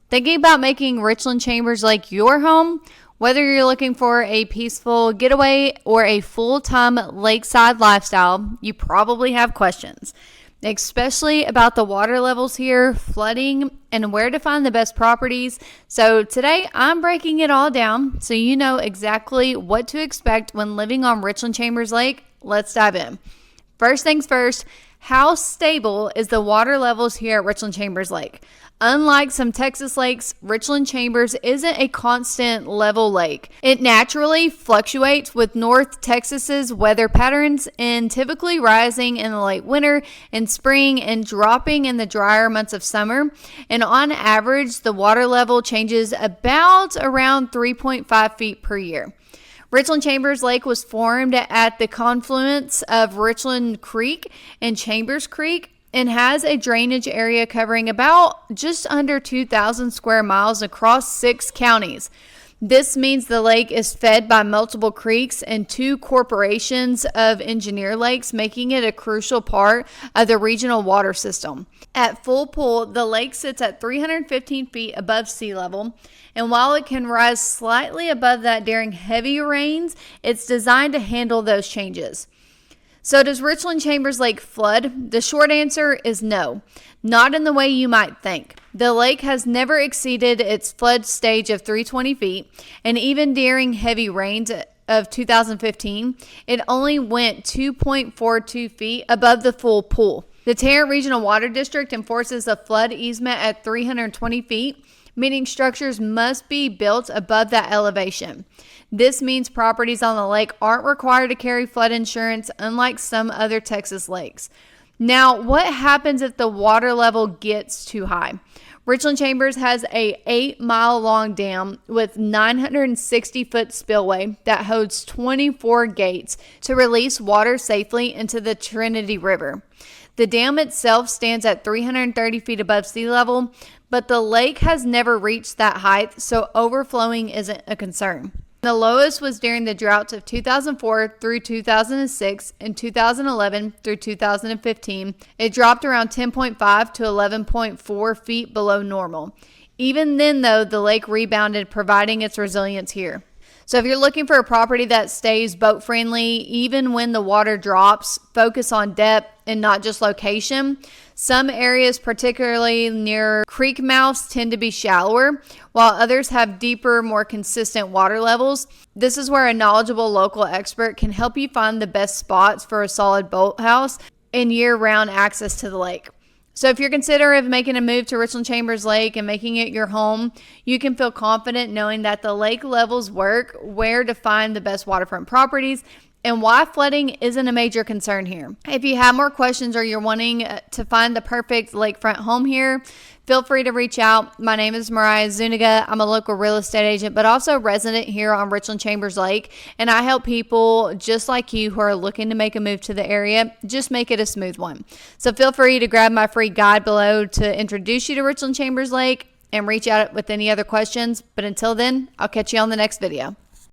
Thinking about making Richland Chambers Lake your home? Whether you're looking for a peaceful getaway or a full-time lakeside lifestyle, you probably have questions, especially about the water levels here, flooding, and where to find the best properties. So today I'm breaking it all down so you know exactly what to expect when living on Richland Chambers Lake. Let's dive in. First things first, how stable is the water levels here at Richland Chambers Lake? Unlike some Texas lakes, Richland Chambers isn't a constant level lake. It naturally fluctuates with North Texas's weather patterns and typically rising in the late winter and spring and dropping in the drier months of summer. And on average, the water level changes about around 3.5 feet per year. Richland Chambers Lake was formed at the confluence of Richland Creek and Chambers Creek and has a drainage area covering about just under 2,000 square miles across 6 counties. This means the lake is fed by multiple creeks and 2 corporations of engineer lakes, making it a crucial part of the regional water system. At full pull, the lake sits at 315 feet above sea level, and while it can rise slightly above that during heavy rains, it's designed to handle those changes. So does Richland Chambers Lake flood? The short answer is no, not in the way you might think. The lake has never exceeded its flood stage of 320 feet, and even during heavy rains of 2015, it only went 2.42 feet above the full pool. The Tarrant Regional Water District enforces a flood easement at 320 feet, meaning structures must be built above that elevation. This means properties on the lake aren't required to carry flood insurance, unlike some other Texas lakes. Now, what happens if the water level gets too high? Richland Chambers has a 8-mile-long dam with 960-foot spillway that holds 24 gates to release water safely into the Trinity River. The dam itself stands at 330 feet above sea level, but the lake has never reached that height, so overflowing isn't a concern. The lowest was during the droughts of 2004 through 2006 and 2011 through 2015. It dropped around 10.5 to 11.4 feet below normal. Even then, though, the lake rebounded, providing its resilience here. So if you're looking for a property that stays boat friendly, even when the water drops, focus on depth and not just location. Some areas, particularly near creek mouths, tend to be shallower, while others have deeper, more consistent water levels. This is where a knowledgeable local expert can help you find the best spots for a solid boathouse and year-round access to the lake. So if you're considering making a move to Richland Chambers Lake and making it your home, you can feel confident knowing that the lake levels work, where to find the best waterfront properties, and why flooding isn't a major concern here. If you have more questions or you're wanting to find the perfect lakefront home here, feel free to reach out. My name is Miriah Zuniga. I'm a local real estate agent, but also a resident here on Richland Chambers Lake, and I help people just like you who are looking to make a move to the area, just make it a smooth one. So feel free to grab my free guide below to introduce you to Richland Chambers Lake and reach out with any other questions. But until then, I'll catch you on the next video.